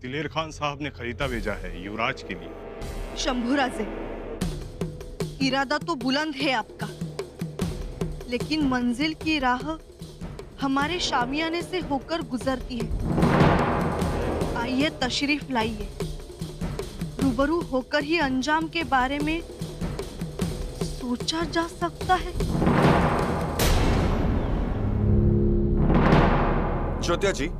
दिलेर खान साहब ने खरीदा भेजा है युवराज के लिए। शंभूराजे, इरादा तो बुलंद है आपका, लेकिन मंजिल की राह हमारे शामियाने से होकर गुजरती है। आइए तशरीफ लाइए, रूबरू होकर ही अंजाम के बारे में सोचा जा सकता है। श्रोत्या जी,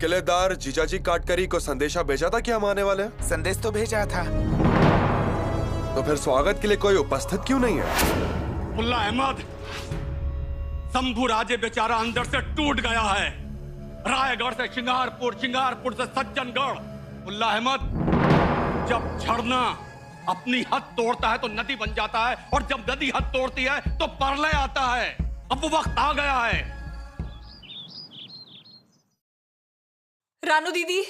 किलेदार जीजाजी काटकरी को संदेशा भेजा था कि हम आने वाले हैं? संदेश तो भेजा था। तो फिर स्वागत के लिए कोई उपस्थित क्यों नहीं है? मुल्ला अहमद, शंभू राजे बेचारा अंदर से टूट गया है। रायगढ़ से शिंगारपुर, शिंगारपुर से सज्जनगढ़। मुल्ला अहमद, जब झरना अपनी हद तोड़ता है तो नदी बन जाता है, और जब नदी हद तोड़ती है तो प्रलय आता है। अब वो वक्त आ गया है। रानू दीदी,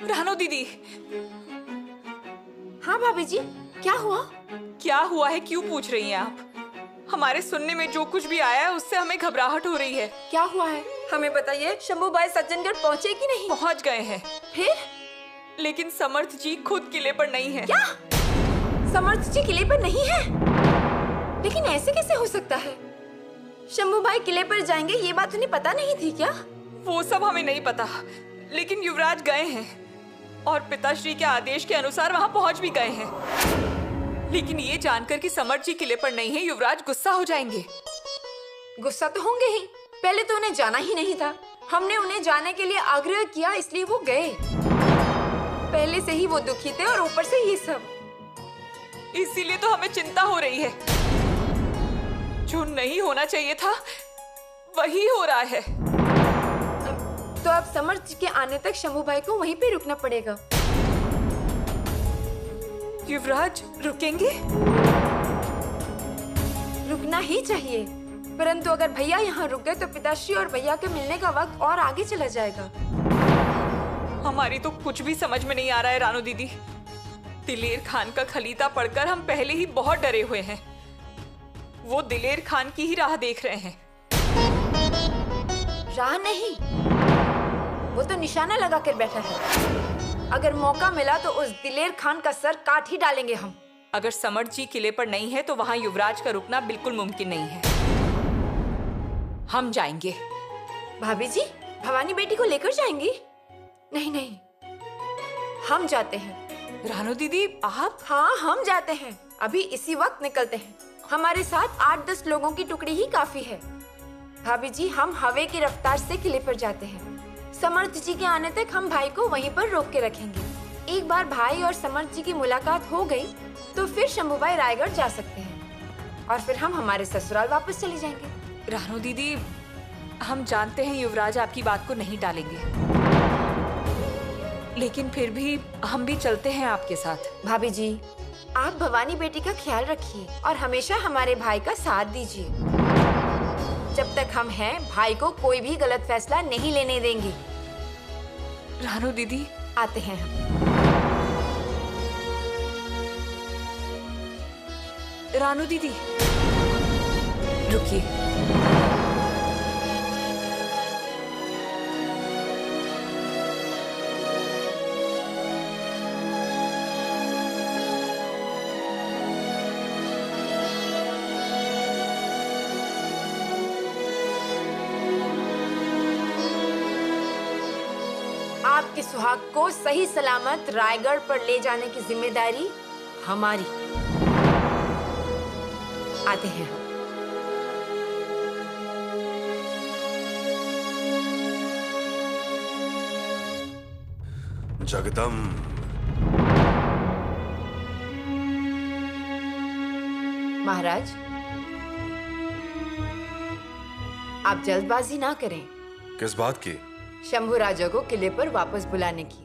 रानू दीदी। हाँ भाभी जी, क्या हुआ? क्या हुआ है, क्यों पूछ रही हैं आप? हमारे सुनने में जो कुछ भी आया है उससे हमें घबराहट हो रही है। क्या हुआ है, हमें बताइए। शंभू भाई सज्जनगढ़ पहुँचे कि नहीं? पहुँच गए हैं। फिर? लेकिन समर्थ जी खुद किले पर नहीं है। क्या? समर्थ जी किले पर नहीं है? लेकिन ऐसे कैसे हो सकता है? शंभू भाई किले पर जाएंगे ये बात उन्हें पता नहीं थी क्या? वो सब हमें नहीं पता, लेकिन युवराज गए हैं और पिताश्री के आदेश के अनुसार वहाँ पहुँच भी गए हैं। लेकिन ये जानकर कि समर्थ जी किले पर नहीं है, युवराज गुस्सा हो जाएंगे। गुस्सा तो होंगे ही, पहले तो उन्हें जाना ही नहीं था। हमने उन्हें जाने के लिए आग्रह किया, इसलिए वो गए। पहले से ही वो दुखी थे और ऊपर से ये सब। इसीलिए तो हमें चिंता हो रही है। जो नहीं होना चाहिए था वही हो रहा है। तो अब समर्थ जी के आने तक शंभू भाई को वहीं पे रुकना पड़ेगा। युवराज रुकेंगे? रुकना ही चाहिए, परंतु अगर भैया यहाँ रुक गए तो पिताश्री और भैया के मिलने का वक्त और आगे चला जाएगा। हमारी तो कुछ भी समझ में नहीं आ रहा है रानू दीदी। दिलेर खान का खलीता पढ़कर हम पहले ही बहुत डरे हुए हैं। वो दिलेर खान की ही राह देख रहे हैं। राह नहीं, वो तो निशाना लगा कर बैठा है। अगर मौका मिला तो उस दिलेर खान का सर काट ही डालेंगे हम। अगर समर्थ जी किले पर नहीं है तो वहाँ युवराज का रुकना बिल्कुल मुमकिन नहीं है। हम जाएंगे। भाभी जी, भवानी बेटी को लेकर जाएंगी? नहीं नहीं, हम जाते हैं। रानू दीदी आप? हाँ, हम जाते हैं। अभी इसी वक्त निकलते हैं। हमारे साथ 8-10 लोगों की टुकड़ी ही काफी है। भाभी जी, हम हवा की रफ्तार से किले पर जाते हैं। समर्थ जी के आने तक हम भाई को वहीं पर रोक के रखेंगे। एक बार भाई और समर्थ जी की मुलाकात हो गई तो फिर शंभू भाई रायगढ़ जा सकते हैं और फिर हम हमारे ससुराल वापस चले जाएंगे। रानू दीदी, हम जानते हैं युवराज आपकी बात को नहीं टालेंगे, लेकिन फिर भी हम भी चलते हैं आपके साथ। भाभी जी, आप भवानी बेटी का ख्याल रखिए और हमेशा हमारे भाई का साथ दीजिए। जब तक हम हैं, भाई को कोई भी गलत फैसला नहीं लेने देंगे। रानू दीदी, आते हैं हम। रानू दीदी, रुकिए। आपके सुहाग को सही सलामत रायगढ़ पर ले जाने की जिम्मेदारी हमारी। आते हैं हम। जगदम्ब। महाराज, आप जल्दबाजी ना करें। किस बात की? शंभू राजा को किले पर वापस बुलाने की।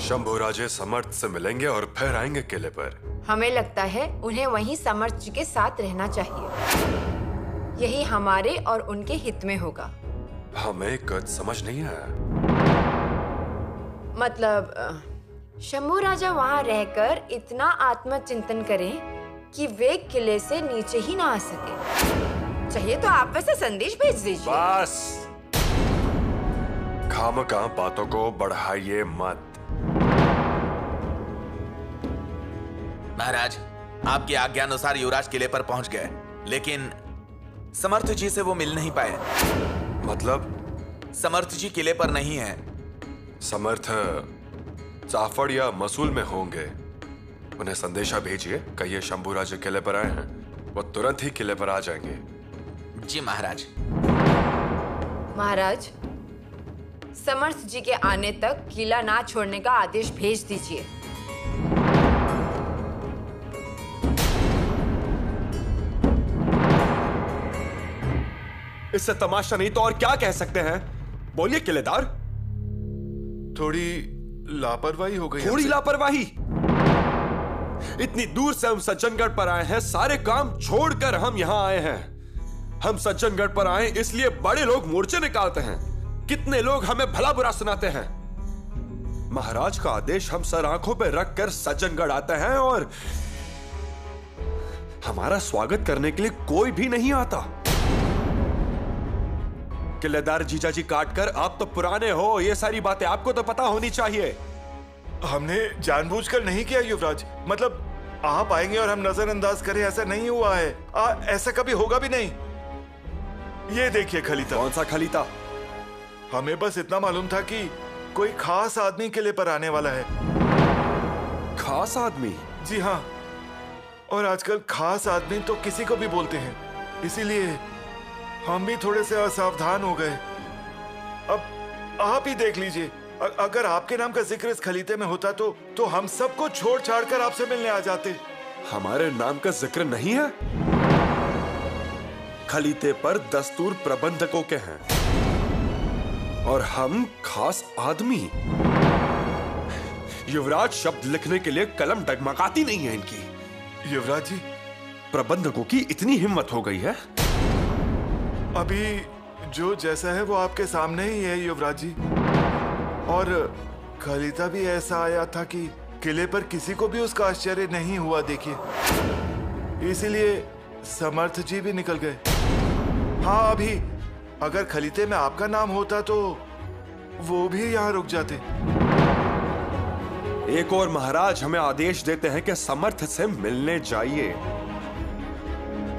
शंभू राजे समर्थ से मिलेंगे और फिर आएंगे किले पर। हमें लगता है उन्हें वहीं समर्थ जी के साथ रहना चाहिए। यही हमारे और उनके हित में होगा। हमें कुछ समझ नहीं आया। मतलब शंभू राजा वहाँ रहकर इतना आत्मचिंतन करें कि वे किले से नीचे ही ना आ सके। चाहिए तो आप वैसे संदेश भेज दीजिए। बस खामखा बातों को बढ़ाइए मत। महाराज, आपकी आज्ञानुसार युवराज किले पर पहुंच गए, लेकिन समर्थ जी से वो मिल नहीं पाए। मतलब? समर्थ जी किले पर नहीं है। समर्थ जाफर या मसूल में होंगे। उन्हें संदेशा भेजिए, कहिए शंभूराज किले पर आए हैं, वो तुरंत ही किले पर आ जाएंगे। जी महाराज। महाराज, समर्थ जी के आने तक किला ना छोड़ने का आदेश भेज दीजिए। इससे तमाशा नहीं तो और क्या कह सकते हैं? बोलिए किलेदार। थोड़ी लापरवाही हो गई। थोड़ी लापरवाही? इतनी दूर से हम सज्जनगढ़ पर आए हैं, सारे काम छोड़कर हम यहां आए हैं। हम सज्जनगढ़ पर आए इसलिए बड़े लोग मोर्चे निकालते हैं, कितने लोग हमें भला बुरा सुनाते हैं। महाराज का आदेश हम सर आंखों पर रखकर सज्जनगढ़ आते हैं और हमारा स्वागत करने के लिए कोई भी नहीं आता। किलेदार जीजाजी काटकर, आप तो पुराने हो, ये सारी बातें आपको तो पता होनी चाहिए। हमने जानबूझकर नहीं किया युवराज। मतलब आप आएंगे और हम नजरअंदाज करें, ऐसा नहीं हुआ है। ऐसा कभी होगा भी नहीं। ये देखिए खलीता। कौन सा खलीता? हमें बस इतना मालूम था कि कोई खास आदमी किले पर आने वाला है। खास आदमी? जी हाँ, और आजकल खास आदमी तो किसी को भी बोलते हैं, इसीलिए हम भी थोड़े से असावधान हो गए। अब आप ही देख लीजिए, अगर आपके नाम का जिक्र इस खलीते में होता तो हम सबको छोड़ छाड़ कर आपसे मिलने आ जाते। हमारे नाम का जिक्र नहीं है? खलीते पर दस्तूर प्रबंधकों के हैं और हम खास आदमी। युवराज शब्द लिखने के लिए कलम डगमगाती नहीं है इनकी। युवराज जी, प्रबंधकों की इतनी हिम्मत हो गई है। अभी जो जैसा है वो आपके सामने ही है युवराज जी। और खलीता भी ऐसा आया था कि किले पर किसी को भी उसका आश्चर्य नहीं हुआ, देखिए। इसीलिए समर्थ जी भी निकल गए। हाँ, अभी अगर खलीते में आपका नाम होता तो वो भी यहाँ रुक जाते। एक और महाराज हमें आदेश देते हैं कि समर्थ से मिलने जाइए,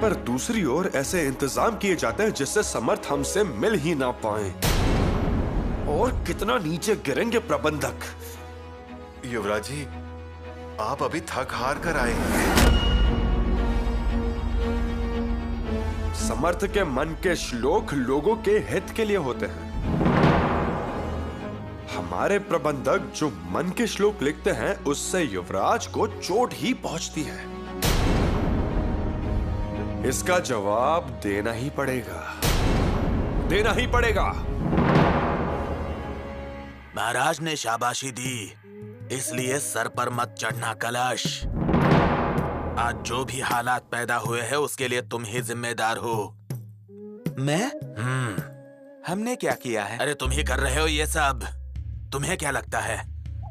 पर दूसरी ओर ऐसे इंतजाम किए जाते हैं जिससे समर्थ हमसे मिल ही ना पाए। और कितना नीचे गिरेंगे प्रबंधक। युवराज जी, आप अभी थक हार कर आए हैं। समर्थ के मन के श्लोक लोगों के हित के लिए होते हैं। हमारे प्रबंधक जो मन के श्लोक लिखते हैं उससे युवराज को चोट ही पहुंचती है। इसका जवाब देना ही पड़ेगा, देना ही पड़ेगा। महाराज ने शाबाशी दी, इसलिए सर पर मत चढ़ना कलश। आज जो भी हालात पैदा हुए हैं उसके लिए तुम ही जिम्मेदार हो। मैं? हमने क्या किया है? अरे तुम ही कर रहे हो ये सब। तुम्हें क्या लगता है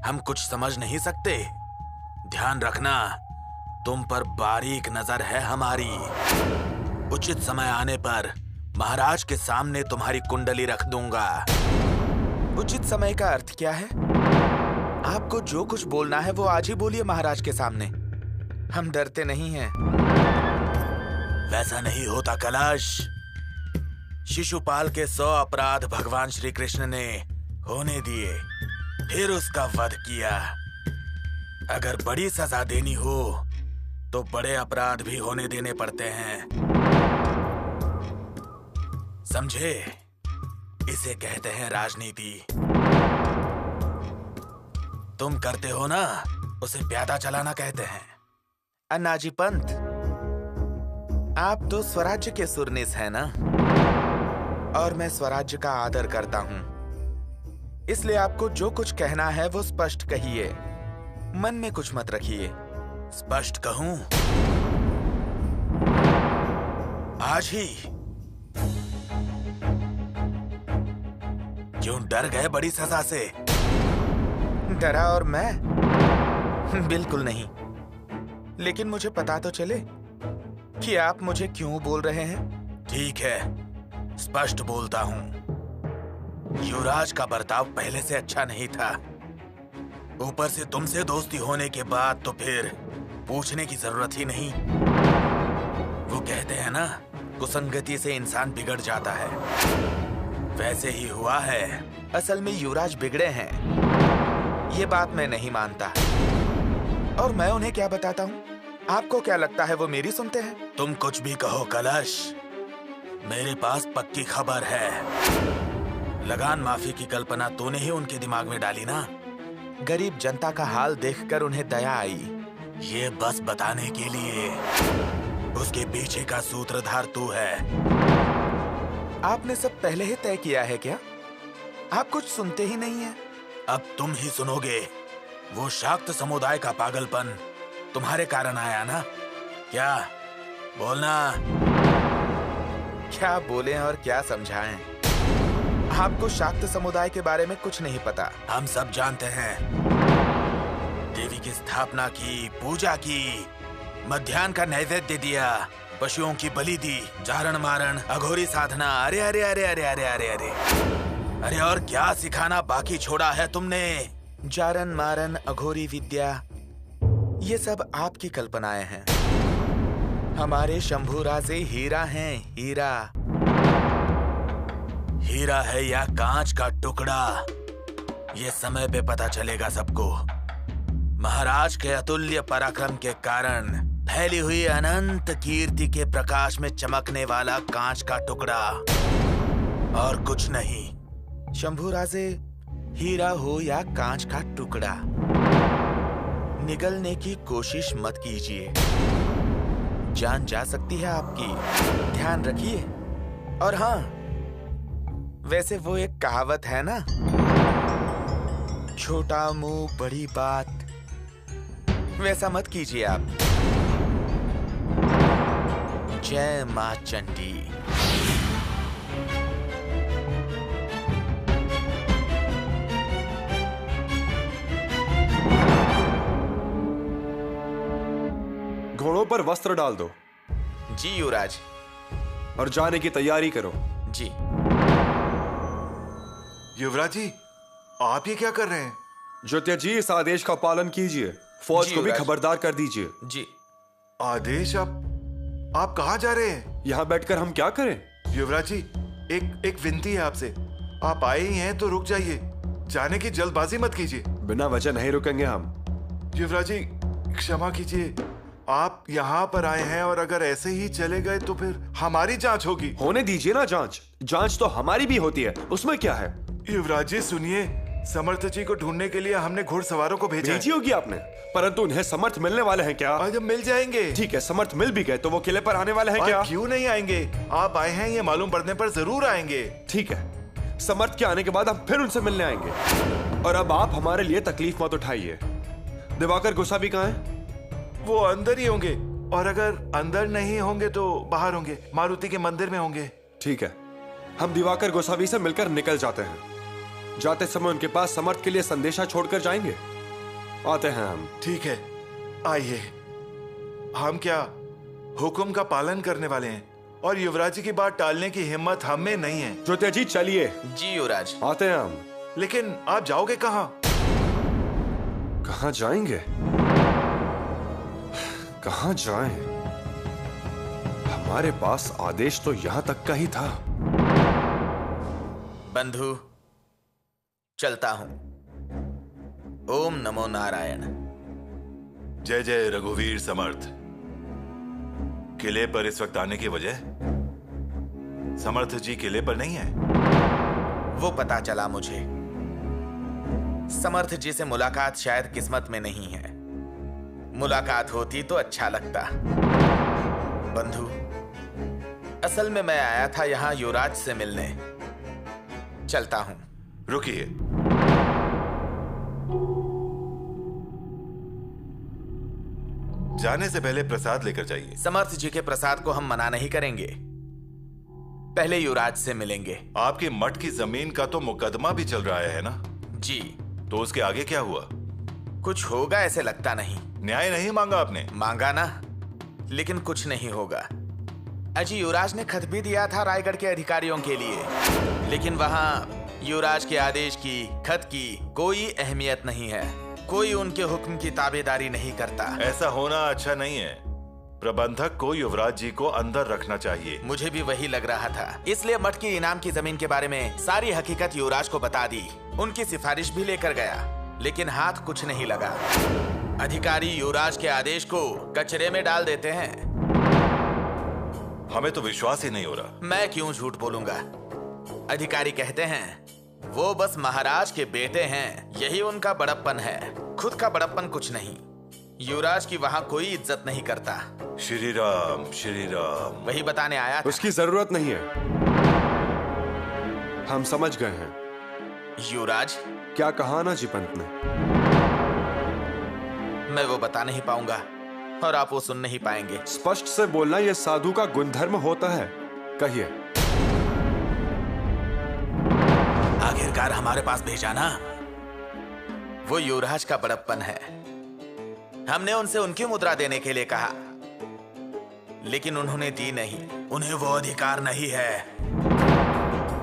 हम कुछ समझ नहीं सकते? ध्यान रखना, तुम पर बारीक नजर है हमारी। उचित समय आने पर महाराज के सामने तुम्हारी कुंडली रख दूंगा। उचित समय का अर्थ क्या है? आपको जो कुछ बोलना है वो आज ही बोलिए महाराज के सामने। हम डरते नहीं हैं। वैसा नहीं होता कलश। शिशुपाल के 100 अपराध भगवान श्री कृष्ण ने होने दिए, फिर उसका वध किया। अगर बड़ी सजा देनी हो तो बड़े अपराध भी होने देने पड़ते हैं, समझे? इसे कहते हैं राजनीति। तुम करते हो ना, उसे प्यादा चलाना कहते हैं। अन्नाजी पंत, आप तो स्वराज्य के सुरनीस हैं ना, और मैं स्वराज्य का आदर करता हूं, इसलिए आपको जो कुछ कहना है वो स्पष्ट कहिए, मन में कुछ मत रखिए। स्पष्ट कहूं? आज ही। क्यों डर गए बड़ी सजा से? डरा और मैं? बिल्कुल नहीं, लेकिन मुझे पता तो चले कि आप मुझे क्यों बोल रहे हैं। ठीक है, स्पष्ट बोलता हूं। युवराज का बर्ताव पहले से अच्छा नहीं था। ऊपर से तुमसे दोस्ती होने के बाद तो फिर पूछने की जरूरत ही नहीं। वो कहते हैं ना, कुसंगति से इंसान बिगड़ जाता है। वैसे ही हुआ है। असल में युवराज बिगड़े हैं, ये बात मैं नहीं मानता। और मैं उन्हें क्या बताता हूँ? आपको क्या लगता है वो मेरी सुनते हैं? तुम कुछ भी कहो कलश, मेरे पास पक्की खबर है। लगान माफी की कल्पना तूने ही उनके दिमाग में डाली ना। गरीब जनता का हाल देखकर उन्हें दया आई, ये बस बताने के लिए। उसके पीछे का सूत्रधार तू है। आपने सब पहले ही तय किया है क्या? आप कुछ सुनते ही नहीं हैं। अब तुम ही सुनोगे। वो शाक्त समुदाय का पागलपन तुम्हारे कारण आया ना? क्या बोलना? क्या बोलें और क्या समझाएं? आपको शाक्त समुदाय के बारे में कुछ नहीं पता। हम सब जानते हैं। देवी की स्थापना की, पूजा की, मध्याह्न का नैवेद्य दिया, पशुओं की बलि दी, जारण मारण, अघोरी साधना। अरे अरे अरे अरे अरे अरे अरे अरे और क्या सिखाना बाकी छोड़ा है तुमने? जारण मारण, अघोरी विद्या, ये सब आपकी कल्पनाएं हैं। हमारे शंभू राजे हीरा हैं, हीरा। हीरा है या कांच का टुकड़ा, ये समय पे पता चलेगा सबको। महाराज के अतुल्य पराक्रम के कारण फैली हुई अनंत कीर्ति के प्रकाश में चमकने वाला कांच का टुकड़ा, और कुछ नहीं। शंभू राजे हीरा हो या कांच का टुकड़ा, निगलने की कोशिश मत कीजिए। जान जा सकती है आपकी, ध्यान रखिए। और हाँ, वैसे वो एक कहावत है ना, छोटा मुंह बड़ी बात, वैसा मत कीजिए आप। जय मां चंडी। घोड़ों पर वस्त्र डाल दो। जी युवराज। और जाने की तैयारी करो। जी। युवराज जी, आप ये क्या कर रहे हैं? ज्योत्या जी, इस आदेश का पालन कीजिए। फौज जी को भी युवराज। खबरदार कर दीजिए। जी। आदेश? आप कहाँ जा रहे हैं? यहाँ बैठकर हम क्या करें? युवराज जी, एक विनती है आपसे। आप आए ही हैं तो रुक जाइए, जाने की जल्दबाजी मत कीजिए। बिना वजह नहीं रुकेंगे हम। युवराज जी, क्षमा कीजिए, आप यहाँ पर आए हैं और अगर ऐसे ही चले गए तो फिर हमारी जांच होगी। होने दीजिए ना जांच। जांच तो हमारी भी होती है, उसमें क्या है? युवराज जी सुनिए, समर्थ जी को ढूंढने के लिए हमने घुड़सवारों को भेजा भेजी होगी आपने, परंतु उन्हें समर्थ मिलने वाले हैं क्या? आज हम मिल जाएंगे। ठीक है, समर्थ मिल भी गए तो वो किले पर आने वाले हैं क्या? क्यों नहीं आएंगे? आप आए हैं ये मालूम पड़ने पर जरूर आएंगे। ठीक है, समर्थ के आने के बाद हम फिर उनसे मिलने आएंगे। और अब आप हमारे लिए तकलीफ मत उठाइए। दिवाकर गोसावी कहाँ है? वो अंदर ही होंगे, और अगर अंदर नहीं होंगे तो बाहर होंगे, मारुति के मंदिर में होंगे। ठीक है, हम दिवाकर गोसावी से मिलकर निकल जाते हैं। जाते समय उनके पास समर्थ के लिए संदेशा छोड़कर जाएंगे। आते हैं हम। ठीक है, आइए। हम क्या हुक्म का पालन करने वाले हैं, और युवराज जी की बात टालने की हिम्मत हम में नहीं है। ज्योत्या जी चलिए। जी युवराज। आते हैं हम। लेकिन आप जाओगे कहाँ? कहाँ जाएंगे? कहाँ जाएं? हमारे पास आदेश तो यहां तक का ही था। बंधु, चलता हूं। ओम नमो नारायण। जय जय रघुवीर समर्थ। किले पर इस वक्त आने की वजह? समर्थ जी किले पर नहीं है। वो पता चला मुझे। समर्थ जी से मुलाकात शायद किस्मत में नहीं है। मुलाकात होती तो अच्छा लगता। बंधु, असल में मैं आया था यहाँ युवराज से मिलने। चलता हूं। रुकिए। जाने से पहले प्रसाद लेकर जाइए। समर्थ जी के प्रसाद को हम मना नहीं करेंगे, पहले युवराज से मिलेंगे। आपके मठ की जमीन का तो मुकदमा भी चल रहा है ना? जी। तो उसके आगे क्या हुआ? कुछ होगा ऐसे लगता नहीं। न्याय नहीं मांगा आपने? मांगा ना, लेकिन कुछ नहीं होगा। अजी युवराज ने खत भी दिया था रायगढ़ के अधिकारियों के लिए, लेकिन वहां युवराज के आदेश की, खत की कोई अहमियत नहीं है। कोई उनके हुक्म की ताबेदारी नहीं करता। ऐसा होना अच्छा नहीं है। प्रबंधक को युवराज जी को अंदर रखना चाहिए। मुझे भी वही लग रहा था, इसलिए मठ की इनाम की जमीन के बारे में सारी हकीकत युवराज को बता दी। उनकी सिफारिश भी लेकर गया, लेकिन हाथ कुछ नहीं लगा। अधिकारी युवराज के आदेश को कचरे में डाल देते हैं। हमें तो विश्वास ही नहीं हो रहा। मैं क्यों झूठ बोलूंगा? अधिकारी कहते हैं वो बस महाराज के बेटे हैं, यही उनका बड़प्पन है। खुद का बड़प्पन कुछ नहीं। युवराज की वहाँ कोई इज्जत नहीं करता। श्री राम, श्री राम। वही बताने आया था। उसकी जरूरत नहीं है, हम समझ गए हैं। युवराज, क्या कहा ना जी पंत ने? मैं वो बता नहीं पाऊंगा और आप वो सुन नहीं पाएंगे। स्पष्ट से बोलना यह साधु का गुणधर्म होता है। कहिए। आखिरकार हमारे पास भेजा ना, वो युवराज का बड़प्पन है। हमने उनसे उनकी मुद्रा देने के लिए कहा, लेकिन उन्होंने दी नहीं। उन्हें वो अधिकार नहीं है।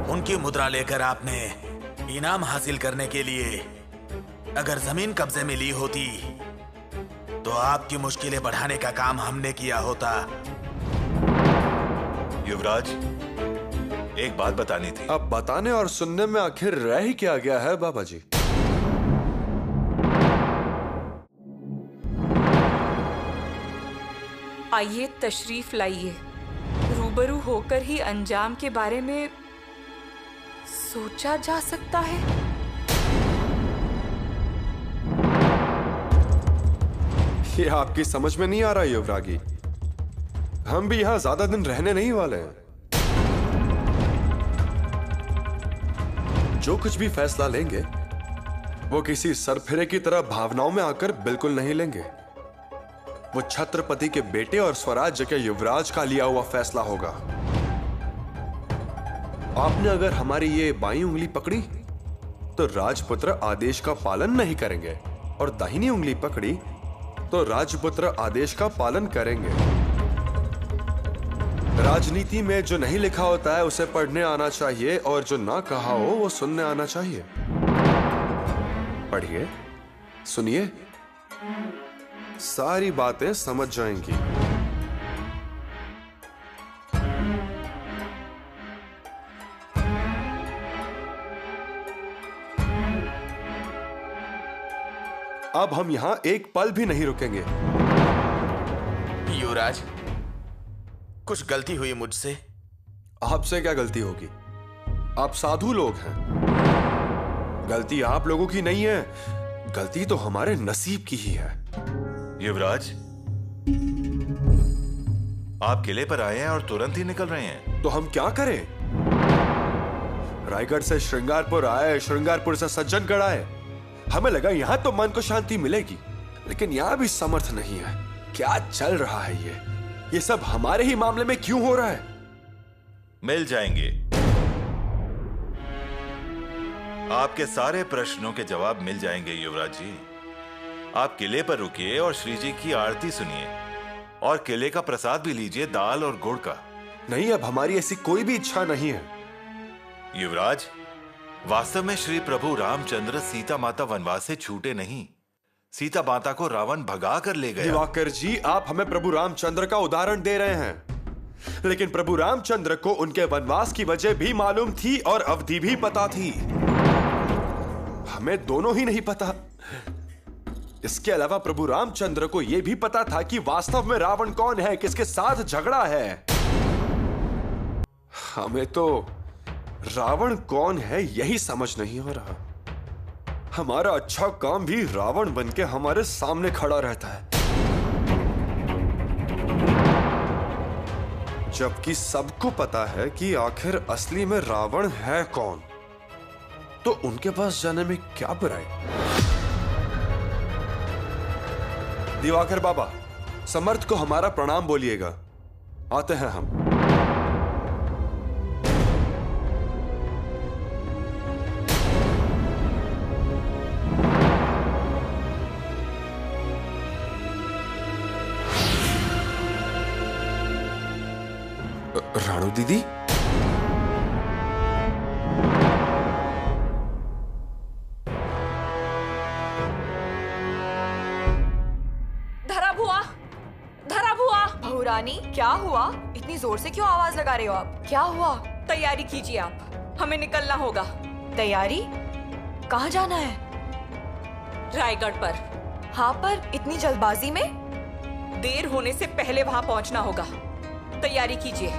उनकी मुद्रा लेकर आपने इनाम हासिल करने के लिए अगर जमीन कब्जे में ली होती तो आपकी मुश्किलें बढ़ाने का काम हमने किया होता। युवराज, एक बात बतानी थी। अब बताने और सुनने में आखिर रह ही क्या गया है बाबा जी? आइए तशरीफ लाइए। रूबरू होकर ही अंजाम के बारे में सोचा जा सकता है। ये आपकी समझ में नहीं आ रहा युवरागी। हम भी यहां ज्यादा दिन रहने नहीं वाले हैं। जो कुछ भी फैसला लेंगे वो किसी सरफिरे की तरह भावनाओं में आकर बिल्कुल नहीं लेंगे। वो छत्रपति के बेटे और स्वराज्य के युवराज का लिया हुआ फैसला होगा। आपने अगर हमारी ये बाईं उंगली पकड़ी तो राजपुत्र आदेश का पालन नहीं करेंगे, और दाहिनी उंगली पकड़ी तो राजपुत्र आदेश का पालन करेंगे। राजनीति में जो नहीं लिखा होता है उसे पढ़ने आना चाहिए, और जो ना कहा हो वो सुनने आना चाहिए। पढ़िए, सुनिए, सारी बातें समझ जाएंगी। अब हम यहां एक पल भी नहीं रुकेंगे। युवराज, कुछ गलती हुई मुझसे। आपसे क्या गलती होगी? आप साधु लोग हैं। गलती आप लोगों की नहीं है, गलती तो हमारे नसीब की ही है। युवराज, आप किले पर आए हैं और तुरंत ही निकल रहे हैं। तो हम क्या करें? रायगढ़ से श्रृंगारपुर आए, श्रृंगारपुर से सज्जनगढ़ आए। हमें लगा यहां तो मन को शांति मिलेगी, लेकिन यहां भी समर्थ नहीं है। क्या चल रहा है ये सब हमारे ही मामले में क्यों हो रहा है? मिल जाएंगे। आपके सारे प्रश्नों के जवाब मिल जाएंगे युवराज जी। आप किले पर रुकिए और श्री जी की आरती सुनिए, और किले का प्रसाद भी लीजिए, दाल और गुड़ का। नहीं, अब हमारी ऐसी कोई भी इच्छा नहीं है। युवराज, वास्तव में श्री प्रभु रामचंद्र सीता माता वनवास से छूटे नहीं। सीता माता को रावण भगा कर ले गया। दिवाकर जी, आप हमें प्रभु रामचंद्र का उदाहरण दे रहे हैं, लेकिन प्रभु रामचंद्र को उनके वनवास की वजह भी मालूम थी और अवधि भी पता थी। हमें दोनों ही नहीं पता। इसके अलावा प्रभु रामचंद्र को यह भी पता था कि वास्तव में रावण कौन है, किसके साथ झगड़ा है। हमें तो रावण कौन है यही समझ नहीं हो रहा। हमारा अच्छा काम भी रावण बनके हमारे सामने खड़ा रहता है, जबकि सबको पता है कि आखिर असली में रावण है कौन। तो उनके पास जाने में क्या बुराई? दिवाकर बाबा, समर्थ को हमारा प्रणाम बोलिएगा। आते हैं हम। राणू दीदी, रानी, क्या हुआ? इतनी जोर से क्यों आवाज लगा रहे हो आप? क्या हुआ? तैयारी कीजिए आप, हमें निकलना होगा। तैयारी? कहाँ जाना है? रायगढ़ पर। हाँ, पर इतनी जल्दबाजी में? देर होने से पहले वहां पहुंचना होगा। तैयारी कीजिए।